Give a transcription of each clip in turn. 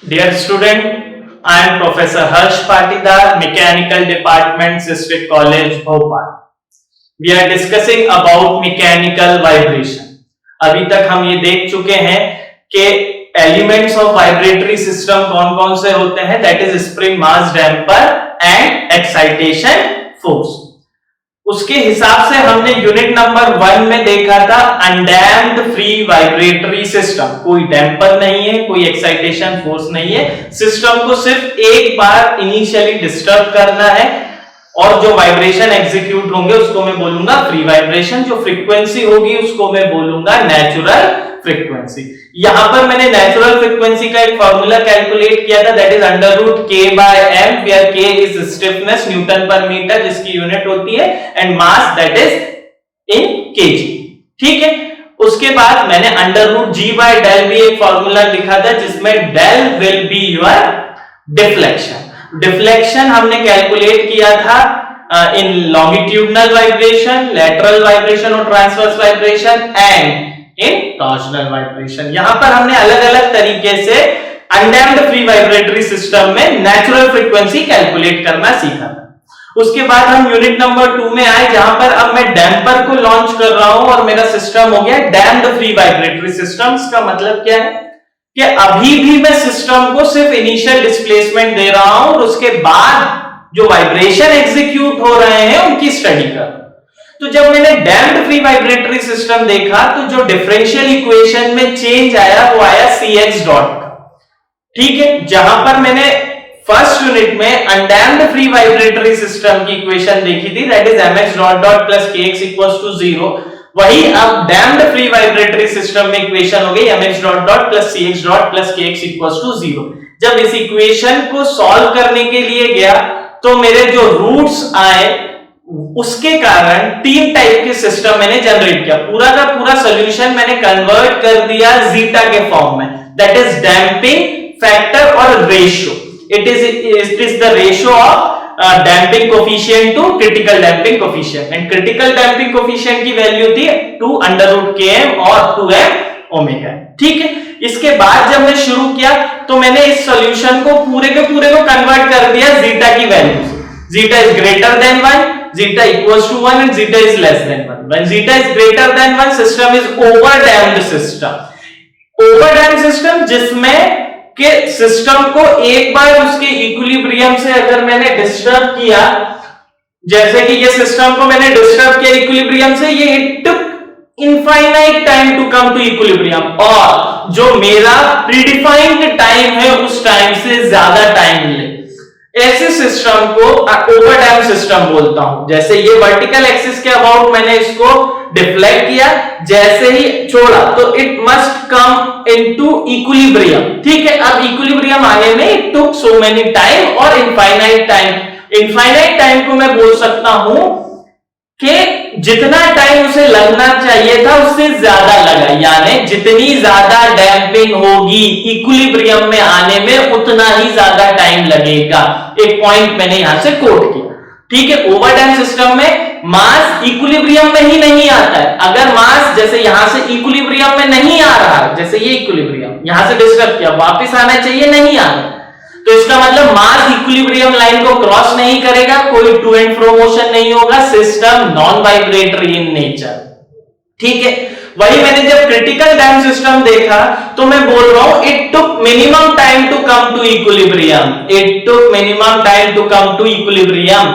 Dear student, I am Professor Harsh Patidar, Mechanical Department, District College, Bhopal. We are discussing about mechanical vibration. अभी तक हम ये देख चुके हैं कि एलिमेंट्स ऑफ वाइब्रेटरी सिस्टम कौन कौन से होते हैं, that is spring, mass, damper and excitation force. उसके हिसाब से हमने यूनिट नंबर 1 में देखा था अनडैम्प्ड फ्री वाइब्रेटरी सिस्टम. कोई डैम्पर नहीं है, कोई एक्साइटेशन फोर्स नहीं है, सिस्टम को सिर्फ एक बार इनिशियली डिस्टर्ब करना है और जो वाइब्रेशन एग्जीक्यूट होंगे उसको मैं बोलूंगा फ्री वाइब्रेशन. जो फ्रीक्वेंसी होगी उसको मैं बोलूंगा नेचुरल फ्रीक्वेंसी. यहां पर मैंने नेचुरल फ्रीक्वेंसी का एक फॉर्मूला कैलकुलेट किया था, that is √k/m, where k is stiffness newton per metre जिसकी यूनिट होती है, and mass that is in kg. ठीक है. उसके बाद मैंने √g/del भी एक फॉर्मूला लिखा था जिसमें del will be your deflection. Deflection हमने कैलकुलेट किया था इन लॉन्गिट्यूडनल वाइब्रेशन, लेटरल वाइब्रेशन और transverse vibration and in torsional vibration. यहां पर हमने अलग अलग तरीके से अनडैम्प्ड फ्री वाइब्रेटरी सिस्टम में नेचुरल फ्रीक्वेंसी कैलकुलेट करना सीखा था. उसके बाद हम यूनिट नंबर 2 में आए जहां पर अब मैं डैम्पर को लॉन्च कर रहा हूं और मेरा सिस्टम हो गया डैम्प्ड फ्री वाइब्रेटरी सिस्टम. इसका मतलब क्या है कि अभी भी मैं सिस्टम को सिर्फ इनिशियल डिस्प्लेसमेंट दे रहा हूं और उसके बाद जो वाइब्रेशन एग्जीक्यूट हो रहे हैं उनकी स्टडी कर. तो जब मैंने डैम्प्ड फ्री वाइब्रेटरी सिस्टम देखा तो जो डिफरेंशियल इक्वेशन में चेंज आया वो आया Cx डॉट का. ठीक है. जहां पर मैंने फर्स्ट यूनिट में अनडैम्प्ड फ्री वाइब्रेटरी सिस्टम की इक्वेशन देखी थी, that is mx dot dot plus kx equals to 0. वही अब डैम्प्ड फ्री वाइब्रेटरी सिस्टम में इक्वेशन हो गई mx dot dot plus cx dot plus kx equals to 0. जब इस इक्वेशन को सॉल्व करने के लिए गया तो मेरे जो रूट्स आए उसके कारण 3 टाइप के सिस्टम मैंने जनरेट किया. पूरा का पूरा सॉल्यूशन मैंने कन्वर्ट कर दिया जीटा के फॉर्म में, दैट इज डैम्पिंग फैक्टर और ratio. It is the ratio of damping coefficient to critical damping coefficient, and critical damping coefficient की वैल्यू थी 2√km और 2m ओमेगा. ठीक है. इसके बाद जब मैं शुरू किया तो मैंने इस सॉल्यूशन को पूरे के पूरे को कन्वर्ट कर दिया जीटा की वैल्यू से. Zeta is greater than 1, zeta equals to 1 and zeta is less than 1. When zeta is greater than 1, system is overdamped system. Overdamped system जिसमें के सिस्टम को एक बार उसके इक्विलिब्रियम से अगर मैंने डिस्टर्ब किया, जैसे कि ये सिस्टम को मैंने डिस्टर्ब किया इक्विलिब्रियम से, ये it took infinite time to come to equilibrium, और जो मेरा प्रीडिफाइंड टाइम है उस टाइम से ज्यादा टाइम ले, ऐसे सिस्टम को ओवरडैम्प्ड सिस्टम बोलता हूं. जैसे ये वर्टिकल एक्सिस के अबाउट मैंने इसको डिफ्लेक्ट किया, जैसे ही छोड़ा तो it must come into equilibrium. ठीक है. अब इक्विलिब्रियम आने में it took so many time और इनफाइनाइट टाइम. इनफाइनाइट टाइम को मैं बोल सकता हूं कि जितना टाइम उसे लगना चाहिए था उससे ज्यादा लगा, यानी जितनी ज्यादा डैम्पिंग होगी इक्विलिब्रियम में आने में उतना ही ज्यादा टाइम लगेगा. एक पॉइंट मैंने यहां से कोट किया. ठीक है. ओवरडैम्प्ड सिस्टम में मास इक्विलिब्रियम में ही नहीं आता है. अगर मास जैसे यहां से इक्विलिब्रियम में नहीं आ रहा है, जैसे ये इक्विलिब्रियम यहां से डिस्टर्ब किया, वापस आना चाहिए, नहीं आ रहा, तो इसका मतलब मास इक्विलिब्रियम लाइन को क्रॉस नहीं करेगा, कोई टू एंड फ्रो मोशन नहीं होगा, system non vibratory in nature. ठीक है. वही मैंने जब क्रिटिकल डैम्प सिस्टम देखा तो मैं बोल रहा हूं it took minimum time to come to equilibrium. It took minimum time to come to equilibrium.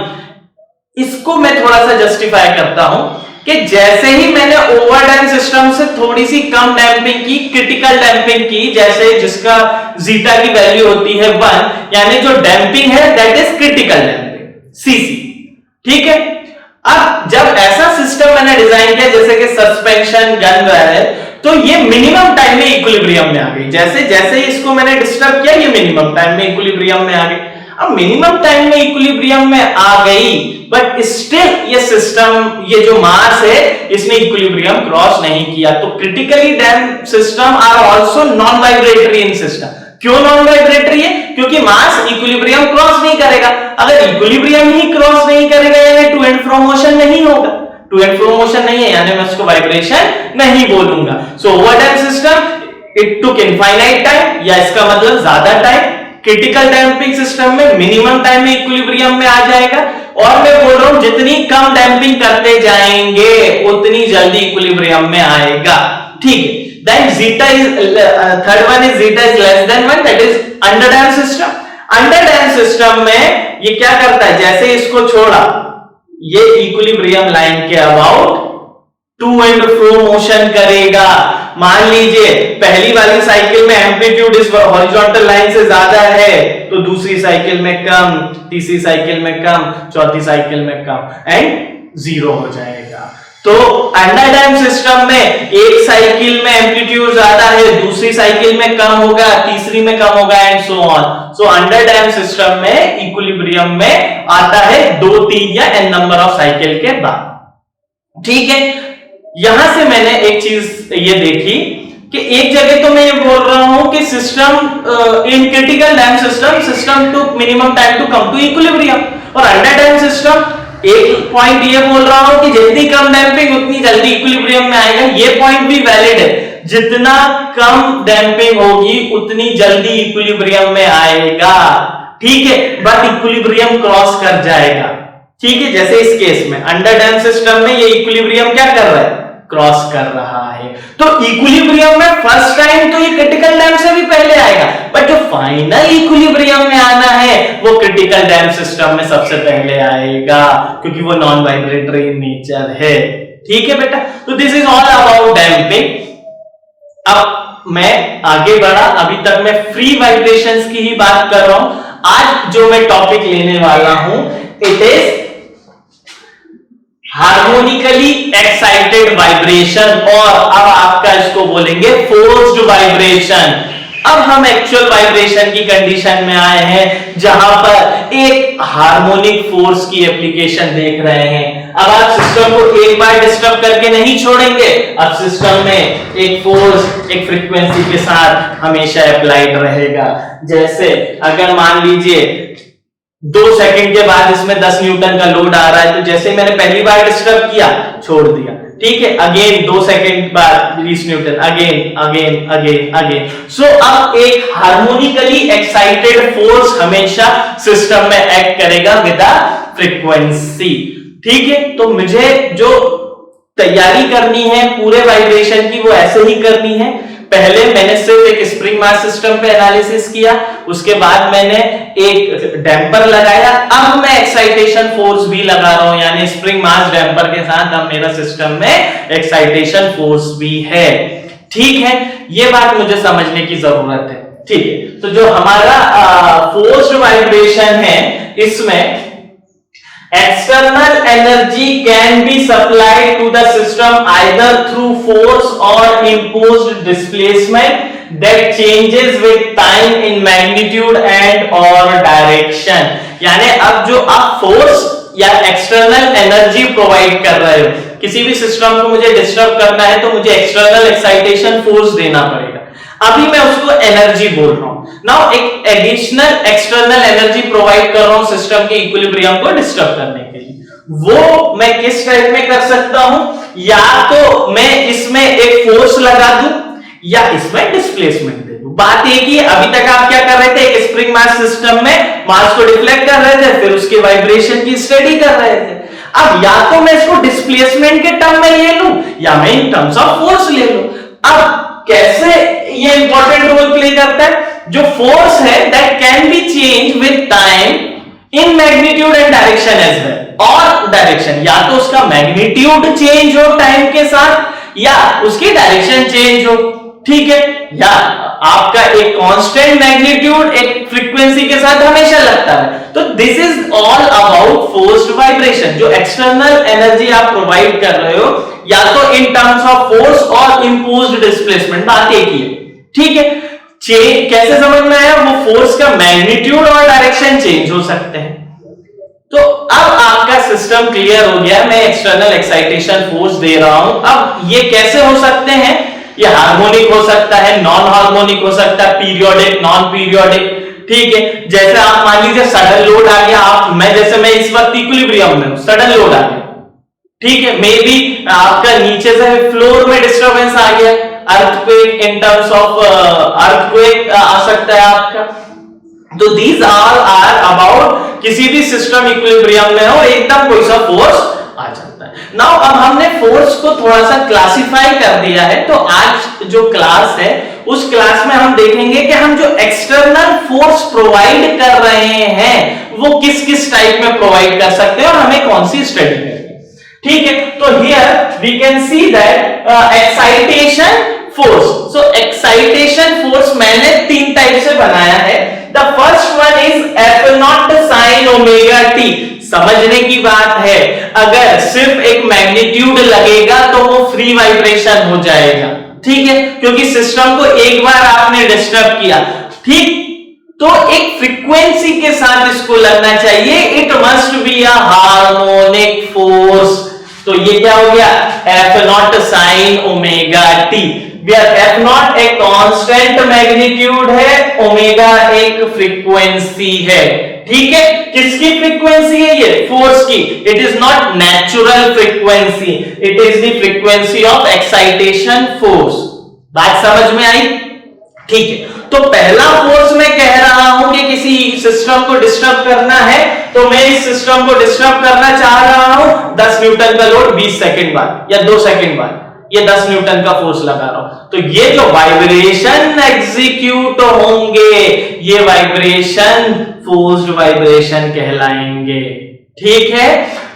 इसको मैं थोड़ा सा जस्टिफाई करता हूं कि जैसे ही मैंने ओवरडैम्प सिस्टम से थोड़ी सी कम डैम्पिंग की, क्रिटिकल डैम्पिंग की, जैसे जिसका जीटा की वैल्यू होती है 1, यानी जो डैम्पिंग है that is critical damping, CC. ठीक है. अब जब ऐसा सिस्टम मैंने डिजाइन किया जैसे कि सस्पेंशन गन है, तो ये मिनिमम टाइम में इक्विलिब्रियम में आ गई. जैसे जैसे इसको मैंने डिस्टर्ब किया ये मिनिमम टाइम में इक्विलिब्रियम में आ गई. अब मिनिमम टाइम में इक्विलिब्रियम में आ गई, बट स्टिल ये सिस्टम, ये जो मास है इसने इक्विलिब्रियम क्रॉस नहीं किया. तो critically damped system are also non vibratory in system. क्यों नॉन वाइब्रेटरी है? क्योंकि मास इक्विलिब्रियम क्रॉस नहीं करेगा. अगर इक्विलिब्रियम ही क्रॉस नहीं करेगा यानी टू एंड फ्रो मोशन नहीं होगा. टू एंड फ्रो मोशन नहीं है यानी मैं उसको वाइब्रेशन नहीं बोलूंगा. So overdamped system it took infinite time, या इसका मतलब ज्यादा टाइम। क्रिटिकल डैंपिंग सिस्टम में मिनिमम टाइम में इक्विलिब्रियम में आ जाएगा, और मैं बोल रहा हूं जितनी कम डैंपिंग करते जाएंगे उतनी जल्दी इक्विलिब्रियम में आएगा, ठीक है। Then zeta is, third one is zeta is less than 1, that is under damp system. Under damp system में ये क्या करता है, जैसे इसको छोड़ा ये इक्विलिब्रियम लाइन के about to and fro motion करेगा। मान लीजिए पहली वाली साइकिल में एम्पलीट्यूड इस हॉरिजॉन्टल लाइन से ज्यादा है, तो दूसरी साइकिल में कम, तीसरी साइकिल में कम, चौथी साइकिल में कम, एंड जीरो हो जाएगा। तो अंडर डैम्प सिस्टम में एक साइकिल में एम्पलीट्यूड ज्यादा है, दूसरी साइकिल में कम होगा, तीसरी में कम होगा, and so on. So under damp system में इक्विलिब्रियम में आता है 2, 3 या n नंबर ऑफ साइकिल के बाद, ठीक है। यहां से मैंने एक चीज ये देखी कि एक जगह तो मैं ये बोल रहा हूं कि system in critical damp system to minimum time to come to equilibrium, और अंडर डैम्प सिस्टम एक पॉइंट ये बोल रहा हूं कि जितनी कम डैम्पिंग उतनी जल्दी इक्विलिब्रियम में आएगा। ये पॉइंट भी वैलिड है, जितना कम डैम्पिंग होगी उतनी जल्दी इक्विलिब्रियम में आएगा, ठीक है, बट इक्विलिब्रियम क्रॉस कर जाएगा, ठीक है। जैसे इस केस में अंडर डैम्प सिस्टम में ये इक्विलिब्रियम क्या कर रहा है, क्रॉस कर रहा है। तो इक्विलिब्रियम में फर्स्ट टाइम तो ये क्रिटिकल डैम्प से भी पहले आएगा, बट जो फाइनल इक्विलिब्रियम में आना है वो क्रिटिकल डैम्प सिस्टम में सबसे पहले आएगा, क्योंकि वो नॉन वाइब्रेटरी नेचर है, ठीक है बेटा। तो this is all about damping. अब मैं आगे बढ़ा, अभी तक मैं फ्री वाइब्रेशंस की ही बात कर रहा हूं। आज जो मैं टॉपिक लेने वाला हूं it is harmonically excited vibration, और अब आपका इसको बोलेंगे फोर्स्ड वाइब्रेशन। अब हम एक्चुअल वाइब्रेशन की कंडीशन में आए हैं, जहां पर एक हार्मोनिक फोर्स की एप्लीकेशन देख रहे हैं। अब आप सिस्टम को एक बार डिस्टर्ब करके नहीं छोड़ेंगे, अब सिस्टम में एक फोर्स एक फ्रीक्वेंसी के साथ हमेशा अप्लाइड रहेगा। जैसे अगर मान लीजिए 2 सेकंड के बाद इसमें 10 न्यूटन का लोड आ रहा है, तो जैसे मैंने पहली बार डिस्टर्ब किया छोड़ दिया, ठीक है, अगेन 2 सेकंड बाद 20 न्यूटन, अगेन। सो अब एक हार्मोनिकली एक्साइटेड फोर्स हमेशा सिस्टम में एक्ट करेगा विद अ फ्रीक्वेंसी, ठीक है। तो मुझे जो तैयारी करनी है पूरे वाइब्रेशन की वो ऐसे ही करनी है। पहले मैंने सिर्फ एक स्प्रिंग मास सिस्टम पे एनालिसिस किया, उसके बाद मैंने एक डैम्पर लगाया, अब मैं एक्साइटेशन फोर्स भी लगा रहा हूं, यानी स्प्रिंग मास डैम्पर के साथ अब मेरा सिस्टम में एक्साइटेशन फोर्स भी है, ठीक है। ये बात मुझे समझने की जरूरत है, ठीक है। तो जो हमारा फोर्स्ड वाइब्रेशन है, इसमें external energy can be supplied to the system either through force or imposed displacement that changes with time in magnitude and or direction। यानी अब जो आप फोर्स या एक्सटर्नल एनर्जी प्रोवाइड कर रहे हो, किसी भी सिस्टम को मुझे डिस्टर्ब करना है तो मुझे एक्सटर्नल एक्साइटेशन फोर्स देना पड़ेगा, अभी मैं उसको एनर्जी बोल रहा हूं। नाउ एक एडिशनल एक्सटर्नल एनर्जी प्रोवाइड कर रहा हूं सिस्टम के इक्विलिब्रियम को डिस्टर्ब करने के लिए, वो मैं किस टाइप में कर सकता हूं, या तो मैं इसमें एक फोर्स लगा दूं या इसमें डिस्प्लेसमेंट दे दूं। बात एक ही है, अभी तक आप क्या कर रहे थे, एक स्प्रिंग मास सिस्टम में मास को डिफ्लेक्ट कर रहे थे, फिर उसके वाइब्रेशन की स्टडी कर रहे थे। अब या तो मैं इसको डिस्प्लेसमेंट के टर्म में ले लूं या मैं इन टर्म्स ऑफ फोर्स ले लूं। अब कैसे ये इंपॉर्टेंट रोल प्ले करता है, जो फोर्स है that can be change with time in magnitude and direction as well, और डायरेक्शन या तो उसका मैग्नीट्यूड चेंज हो टाइम के साथ या उसकी डायरेक्शन चेंज हो, ठीक है, या आपका एक कांस्टेंट मैग्नीट्यूड एक फ्रीक्वेंसी के साथ हमेशा लगता है। तो this is all about forced vibration. जो एक्सटर्नल एनर्जी आप प्रोवाइड कर रहे हो या तो इन टर्म्स ऑफ फोर्स और इंपोज्ड डिस्प्लेसमेंट, बात एक ही है, ठीक है। कैसे समझ में आया, वो फोर्स का मैग्नीट्यूड और डायरेक्शन चेंज हो सकते हैं। तो अब आपका सिस्टम क्लियर हो गया, मैं एक्सटर्नल एक्साइटेशन फोर्स दे रहा हूं। अब ये कैसे हो सकते हैं, ये हार्मोनिक हो सकता है, नॉन हार्मोनिक हो सकता है, पीरियोडिक, नॉन पीरियोडिक, ठीक है। जैसे आप मान लीजिए सडन लोड आ गया, मैं इस वक्त इक्विलिब्रियम में हूं, सडन लोड आ गया, ठीक है, मे बी आपका नीचे से फ्लोर में डिस्टरबेंस आ गया, अर्थ पे earthquake, in terms of earthquake आ सकता है आपका। तो these all are about किसी भी सिस्टम इक्विलिब्रियम में हो एकदम कोई सा फोर्स आ जाता है। नाउ अब हमने फोर्स को थोड़ा सा क्लासिफाई कर दिया है, तो आज जो क्लास है उस क्लास में हम देखेंगे कि हम जो एक्सटर्नल फोर्स प्रोवाइड कर रहे हैं वो किस किस टाइप में प्रोवाइड कर सकते हैं और हमें कौन सी स्टडी करनी है। ठीक है, तो here we can see that excitation force. So excitation force मैंने तीन टाइप से बनाया है। The first one is F not sine omega t. समझने की बात है, अगर सिर्फ एक मैग्नीट्यूड लगेगा तो वो फ्री वाइब्रेशन हो जाएगा, ठीक है, क्योंकि सिस्टम को एक बार आपने डिस्टर्ब किया, ठीक, तो एक फ्रीक्वेंसी के साथ इसको लगना चाहिए। It must be a harmonic force. तो ये क्या हो गया, F not sine omega t, where F naught एक कांस्टेंट मैग्नीट्यूड है, ओमेगा एक फ्रीक्वेंसी है, ठीक है। किसकी फ्रीक्वेंसी है ये, फोर्स की। It is not natural frequency, it is the frequency of excitation force. बात समझ में आई, ठीक है। तो पहला फोर्स मैं कह रहा हूं कि किसी सिस्टम को डिस्टर्ब करना है, तो मैं इस सिस्टम को डिस्टर्ब करना चाह रहा हूं 10 न्यूटन का लोड 20 सेकंड बाद या 2 सेकंड बाद, ये 10 न्यूटन का फोर्स लगा रहा हूं, तो ये जो वाइब्रेशन एग्जीक्यूट होंगे ये वाइब्रेशन फोर्स्ड वाइब्रेशन कहलाएंगे, ठीक है।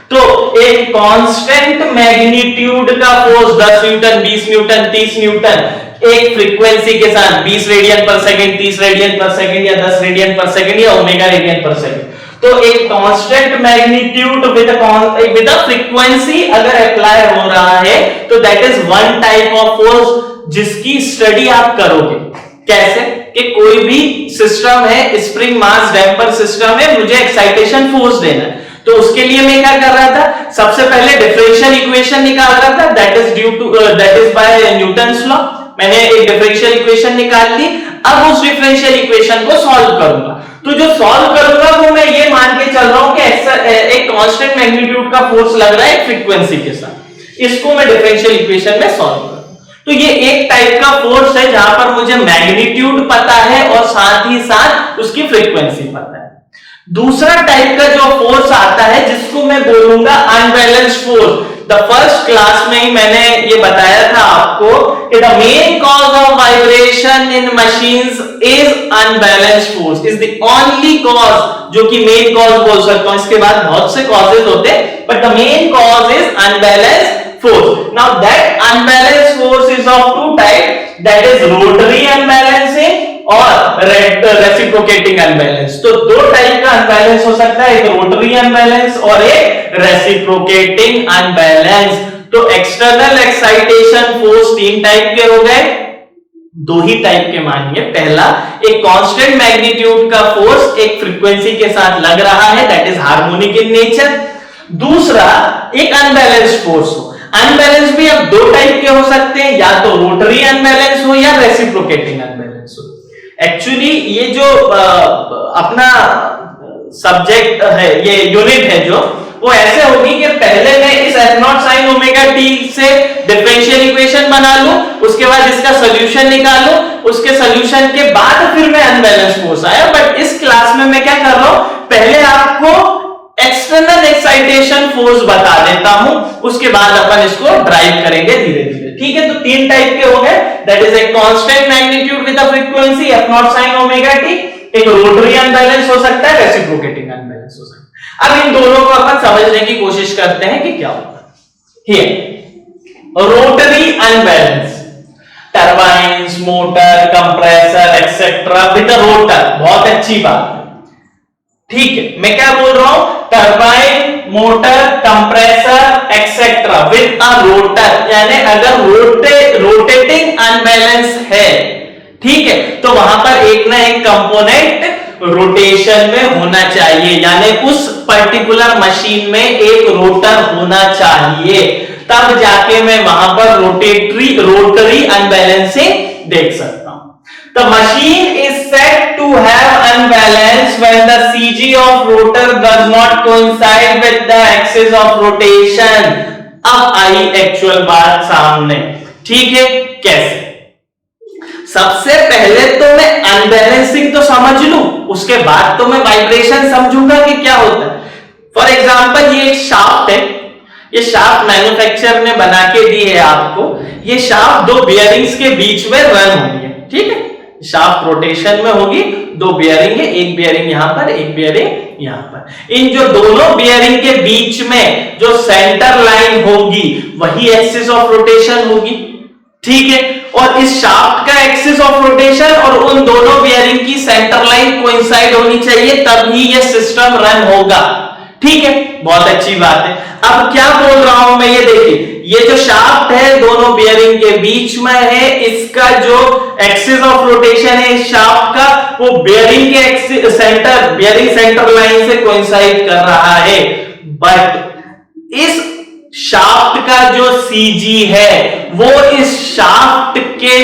तो एक कांस्टेंट मैग्नीट्यूड का फोर्स 10 न्यूटन, 20 न्यूटन, 30 न्यूटन एक फ्रीक्वेंसी के साथ 20 रेडियन पर सेकंड, 30 रेडियन पर सेकंड या 10 रेडियन पर सेकंड या ओमेगा रेडियन पर सेकंड, तो एक constant magnitude with a frequency अगर अप्लाई हो रहा है तो that is one type of force जिसकी स्टडी आप करोगे। कैसे कि कोई भी सिस्टम है, स्प्रिंग मास डैम्पर सिस्टम है, मुझे एक्साइटेशन फोर्स देना है, तो उसके लिए मैं क्या कर रहा था, सबसे पहले डिफरेंशियल इक्वेशन निकाल रहा था, that is by Newton's law. मैंने एक डिफरेंशियल इक्वेशन निकाल ली, अब उस डिफरेंशियल इक्वेशन को सॉल्व करूंगा। तो जो सॉल्व करूंगा वो मैं ये मान के चल रहा हूं कि एक कांस्टेंट मैग्नीट्यूड का फोर्स लग रहा है फ्रीक्वेंसी के साथ, इसको मैं डिफरेंशियल इक्वेशन में सॉल्व करूंगा। तो ये एक टाइप का फोर्स है जहां पर मुझे मैग्नीट्यूड पता है और साथ ही साथ उसकी फ्रीक्वेंसी पता है। दूसरा टाइप का जो फोर्स आता है जिसको मैं बोलूंगा unbalanced force. The first class में ही मैंने ये बताया था आपको कि the main cause of vibration in machines is unbalanced force, is the only cause, जो कि मेन कॉज बोल सकता हूं। इसके बाद बहुत से कॉजेज होते हैं, but the main cause is unbalanced force. Now that unbalanced force is of two types, that is rotary unbalancing और reciprocating unbalance। तो दो टाइप का unbalance हो सकता है, एक rotary unbalance और एक reciprocating unbalance। तो external excitation force तीन टाइप के हो गए, दो ही टाइप के मानिए। पहला एक कांस्टेंट मैग्नीट्यूड का फोर्स एक फ्रीक्वेंसी के साथ लग रहा है, that is harmonic in nature. दूसरा एक अनबैलेंस्ड फोर्स हो। अनबैलेंस भी अब दो टाइप के हो सकते हैं, या तो रोटरी अनबैलेंस हो या रेसिप्रोकेटिंग अनबैलेंस हो। एक्चुअली ये जो अपना सब्जेक्ट है, ये यूनिट है जो, वो ऐसे होगी कि पहले मैं इस F not sine omega T से डिफरेंशियल इक्वेशन बना लूं, उसके बाद इसका सॉल्यूशन निकालूं, उसके सॉल्यूशन के बाद फिर मैं अनबैलेंस फोर्स आया। बट इस क्लास में मैं क्या कर रहा हूं, पहले आपको एक्सटर्नल एक्साइटेशन फोर्स बता देता हूं, उसके बाद अपन इसको ड्राइव करेंगे धीरे धीरे, ठीक है। तो तीन टाइप के हो गए, that is a constant magnitude with a frequency F not sine omega T, एक रोटरी अनबैलेंस हो सकता है, रेसिप्रोकेटिंग अनबैलेंस हो सकता है। अब इन दोनों को अपन समझने की कोशिश करते हैं कि क्या होता है। Here rotary unbalance, turbines, motor, compressor etcetera with a rotor, बहुत अच्छी बात है, ठीक है। मैं क्या बोल रहा हूं, turbine, motor, compressor etcetera with a rotor, यानी अगर रोटेटिंग अनबैलेंस है, ठीक है, तो वहां पर एक ना एक कंपोनेंट रोटेशन में होना चाहिए, यानी उस पर्टिकुलर मशीन में एक रोटर होना चाहिए, तब जाके मैं वहां पर रोटरी अनबैलेंसिंग देख सकता हूं। The machine is said to have unbalance when the CG of rotor does not coincide with the axis of rotation। अब आई एक्चुअल बात सामने, ठीक है। कैसे, सबसे पहले तो मैं अनबैलेंसिंग तो समझ लूं, उसके बाद तो मैं वाइब्रेशन समझूंगा कि क्या होता है। फॉर एग्जाम्पल ये एक शाफ्ट है, ये शाफ्ट मैन्युफैक्चरर ने बना के दी है आपको। ये शाफ्ट दो बियरिंग्स के बीच में रन हो रही है, ठीक है। शाफ्ट रोटेशन में होगी, दो बियरिंग है, एक बियरिंग यहां पर, एक बियरिंग यहां पर। इन जो दोनों बियरिंग के बीच में जो सेंटर लाइन होगी वही एक्सिस ऑफ रोटेशन होगी, ठीक है। और इस शाफ्ट का एक्सिस ऑफ रोटेशन और उन दोनों बियरिंग की सेंटर लाइन कोइंसाइड होनी चाहिए, तभी ये सिस्टम रन होगा, ठीक है। बहुत अच्छी बात है। अब क्या बोल रहा हूं मैं, ये देखिए, ये जो शाफ्ट है दोनों बियरिंग के बीच में है, इसका जो एक्सिस ऑफ रोटेशन है इस शाफ्ट का, वो बियरिंग के सेंटर, बियरिंग सेंटर लाइन से कोइंसाइड कर रहा है। बट इस शाफ्ट का जो सीजी है वो इस शाफ्ट के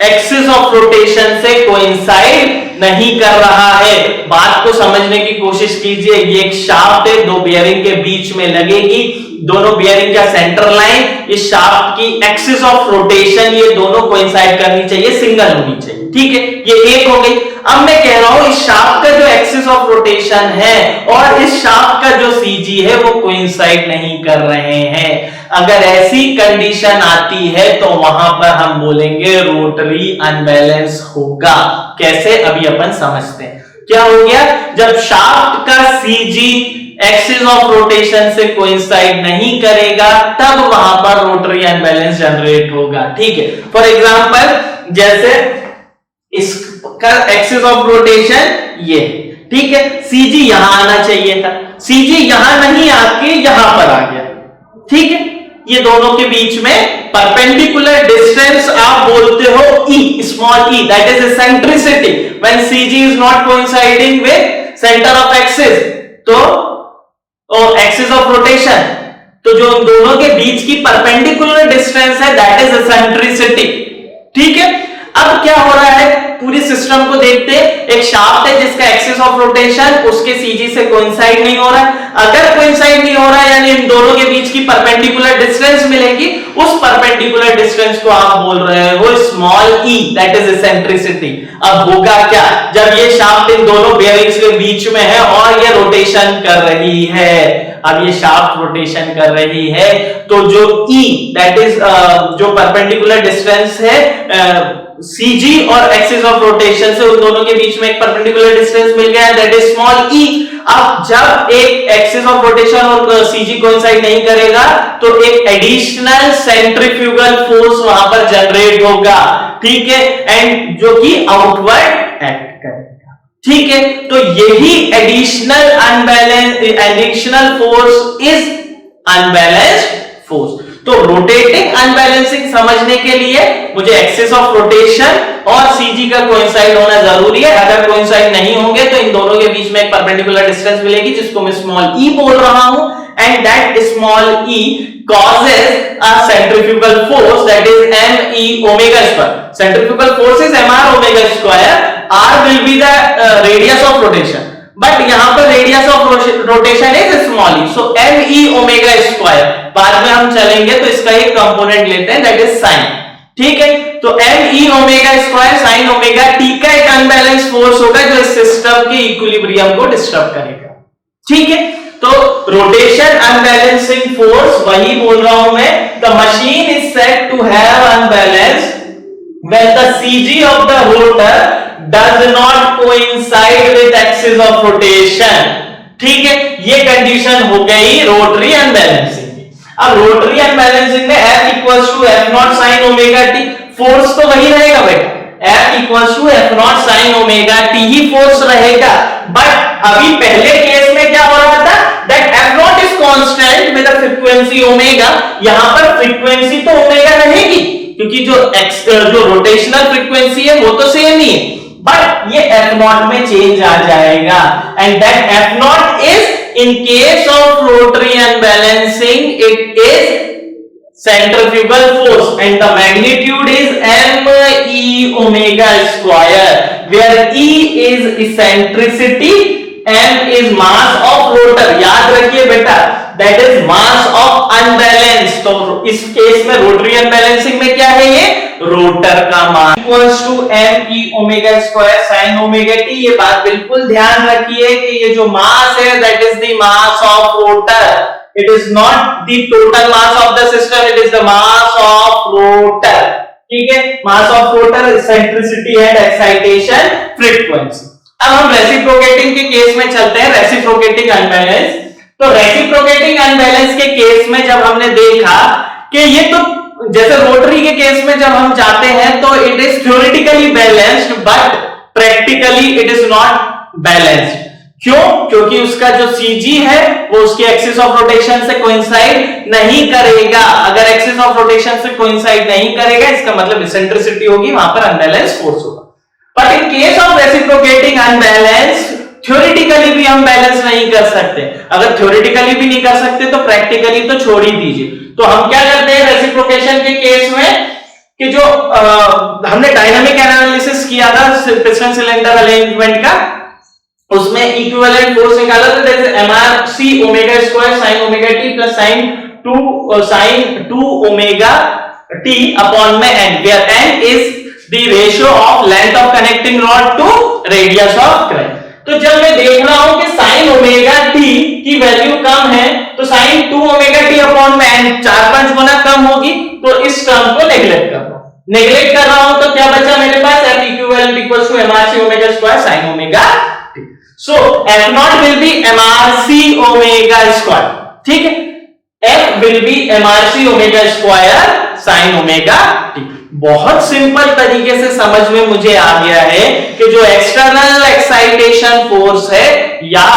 एक्सिस ऑफ रोटेशन से कोइंसाइड नहीं कर रहा है। बात को समझने की कोशिश कीजिए। ये एक शाफ्ट है, दो बियरिंग के बीच में लगेगी, दोनों बियरिंग का सेंटर लाइन, इस शाफ्ट की एक्सिस ऑफ रोटेशन, ये दोनों कोइंसाइड करनी चाहिए, सिंगल होनी चाहिए, ठीक है। ये एक हो गई। अब मैं कह रहा हूं इस शाफ्ट का जो एक्सिस ऑफ रोटेशन है और इस शाफ्ट का जो सीजी है वो कोइंसाइड नहीं कर रहे हैं। अगर ऐसी कंडीशन आती है तो वहां पर हम बोलेंगे रोटरी अनबैलेंस होगा। कैसे, अभी अपन समझते हैं। क्या हो गया, जब शाफ्ट का सीजी एक्सिस ऑफ रोटेशन से कोइंसाइड नहीं करेगा तब वहां पर रोटरी अनबैलेंस जनरेट होगा, ठीक है। फॉर एग्जांपल जैसे इसका एक्सिस ऑफ रोटेशन ये, ठीक है, सीजी यहां आना चाहिए था, सीजी यहां नहीं आके यहां पर आ गया, ठीक है। ये दोनों के बीच में परपेंडिकुलर डिस्टेंस आप बोलते हो E, small e, that is eccentricity when CG is not coinciding with centre of axis, तो एक्सिस ऑफ रोटेशन, तो जो दोनों के बीच की परपेंडिकुलर डिस्टेंस है दैट इज एसेंट्रिसिटी, ठीक है। अब क्या हो रहा है, पूरी सिस्टम को देखते हैं। एक शाफ्ट है जिसका एक्सिस ऑफ रोटेशन उसके सीजी से कोइंसाइड नहीं हो रहा है। अगर कोइंसाइड नहीं हो रहा है यानी इन दोनों के बीच की परपेंडिकुलर डिस्टेंस मिलेगी, उस परपेंडिकुलर डिस्टेंस को आप बोल रहे हो small e, that is eccentricity. अब होगा क्या, जब ये शाफ्ट इन दोनों बेयरिंग्स के बीच में है और ये रोटेशन कर रही है, अब ये शाफ्ट रोटेशन कर रही है, तो जो E दैट इज जो परपेंडिकुलर डिस्टेंस है CG और एक्सिस ऑफ रोटेशन से, उन दोनों के बीच में एक परपेंडिकुलर डिस्टेंस मिल गया, दैट इज स्मॉल e। अब जब एक एक्सिस ऑफ रोटेशन और CG कोइंसाइड नहीं करेगा तो एक एडिशनल सेंट्रीफ्यूगल फोर्स वहां पर जनरेट होगा, ठीक है, एंड जो कि आउटवर्ड एक्ट करेगा, ठीक है। तो यही additional force is unbalanced force. तो रोटेटिंग अनबैलेंसिंग समझने के लिए मुझे एक्सिस ऑफ रोटेशन और CG का कोइंसाइड होना जरूरी है। अगर कोइंसाइड नहीं होंगे तो इन दोनों के बीच में एक परपेंडिकुलर डिस्टेंस मिलेगी जिसको मैं स्मॉल e बोल रहा हूं, and that small e causes a centrifugal force that is m e omega square. Centrifugal force is mr omega square. r will be the radius of rotation, but यहां पर radius of rotation is small e, so m e omega square. बाद में हम चलेंगे तो इसका एक component लेते हैं दैट इज साइन, ठीक है। तो m e omega square sine omega t का एक अनबैलेंस फोर्स होगा जो इस सिस्टम के इक्विलिब्रियम को डिस्टर्ब करेगा, ठीक है। तो रोटेशन अनबैलेंसिंग फोर्स वही बोल रहा हूं मैं, the machine is said to have unbalance when the CG of the rotor does not coincide with axis of rotation, ठीक है। ये कंडीशन हो गई रोटरी अनबैलेंसिंग की। अब रोटरी अनबैलेंसिंग में F equals to F naught sin omega t, force तो वही रहेगा बेटा, F equals to F naught sin omega t he force रहेगा। बट अभी पहले केस में क्या हो रहा था, that F naught is constant with a frequency omega, यहां पर फ्रीक्वेंसी तो ओमेगा रहेगी क्योंकि जो रोटेशनल फ्रीक्वेंसी है वो तो सेम ही है, बट ये F naught में चेंज आ जाएगा, and that F naught is in case of rotary unbalancing it is centrifugal force and the magnitude is m e omega square, where e is eccentricity, m is mass of rotor। याद रखिए बेटा, that is mass of unbalance। तो इस case में rotary unbalancing में क्या है, ये रोटर का mass equals to m e omega square sin omega t। ये बात बिल्कुल ध्यान रखिए कि ये जो मास है that is the mass of rotor, it is not the total mass of the system, it is the mass of rotor. ठीक है, mass of rotor, eccentricity and excitation frequency. अब हम रेसिप्रोकेटिंग के केस में चलते हैं, रेसिप्रोकेटिंग अनबैलेंस। तो reciprocating unbalance के केस में जब हमने देखा कि ये तो जैसे रोटरी के केस में जब हम जाते हैं तो it is theoretically balanced but practically it is not balanced. क्यों? क्योंकि उसका जो CG है वो उसकी एक्सिस ऑफ रोटेशन से कोइंसाइड नहीं करेगा। अगर एक्सिस ऑफ रोटेशन से कोइंसाइड नहीं करेगा इसका मतलब इसेंट्रिसिटी होगी, वहां पर अनबैलेंस फोर्स होगा। But in case of reciprocating unbalance theoretically भी हम बैलेंस नहीं कर सकते। अगर थ्योरेटिकली भी नहीं कर सकते तो प्रैक्टिकली तो छोड़ ही दीजिए। तो हम क्या करते हैं रेसिप्रोकेशन के केस में कि जो हमने डायनामिक एनालिसिस किया था पिस्टन सिलेंडर अरेंजमेंट का, उसमें इक्विवेलेंट फोर्स निकाला था, that is mrc omega square sin omega t plus sin 2 omega t upon में n, where n is the ratio of length of connecting rod to radius of crank। तो जब मैं देख रहा हूं कि sin ओमेगा t की value कम है तो sin 2 ओमेगा t अपॉन में n 4-5 गुना कम होगी, तो इस टर्म को नेग्लेक्ट कर रहा हूं तो क्या बचा मेरे पास F equivalent equals to mrc omega square sin omega t। So F naught will be mrc omega square, ठीक है, F will be mrc omega square sin omega t। बहुत सिंपल तरीके से समझ में मुझे आ गया है कि जो एक्सटर्नल एक्साइटेशन फोर्स है या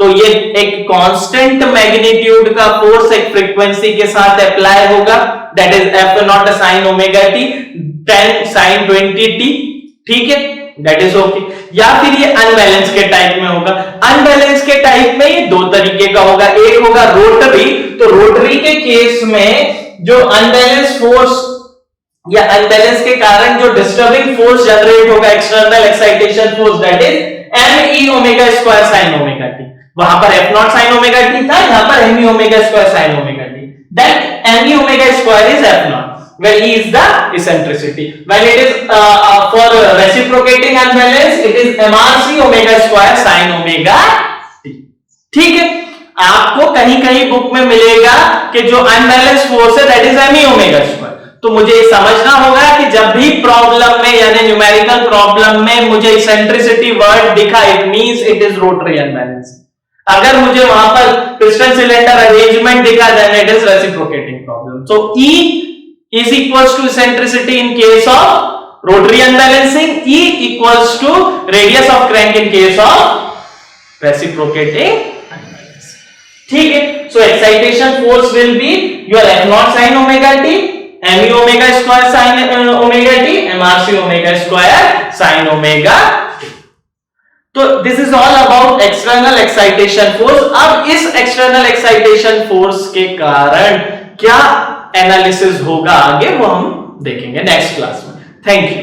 तो ये एक कांस्टेंट मैग्नीट्यूड का फोर्स एक फ्रीक्वेंसी के साथ अप्लाई होगा, that is F not sin omega t 10 sin 20t, ठीक है, दैट इज ओके। या फिर ये अनबैलेंस के टाइप में होगा। अनबैलेंस के टाइप में ये दो तरीके का होगा, एक होगा रोटरी। तो रोटरी के केस में जो अनबैलेंस फोर्स या अनबैलेंस के कारण जो डिस्टर्बिंग फोर्स जनरेट होगा external excitation force, that is m e omega square sin omega t। वहां पर F not sin omega t था, यहां पर m e omega square sin omega t। That m e omega square is F not where E is the eccentricity। when it is for reciprocating unbalance it is mrc omega square sin omega t। ठीक है, आपको कहीं कहीं book में मिलेगा कि जो unbalance force है that is m e omega square. तो मुझे समझना होगा कि जब भी प्रॉब्लम में यानी न्यूमेरिकल प्रॉब्लम में मुझे इसेंट्रिसिटी वर्ड दिखा it means it is rotary unbalance. अगर मुझे वहां पर पिस्टन सिलेंडर अरेंजमेंट दिखा then it is reciprocating problem. So E is equals to eccentricity in case of rotary unbalancing, E equals to radius of crank in case of reciprocating unbalancing। ठीक है, so excitation force will be your F naught sin omega t, m e omega square sin omega t, mrc omega square sin omega t। तो this is all about external excitation force. अब इस external excitation force के कारण क्या analysis होगा आगे वो हम देखेंगे नेक्स्ट क्लास में। Thank you.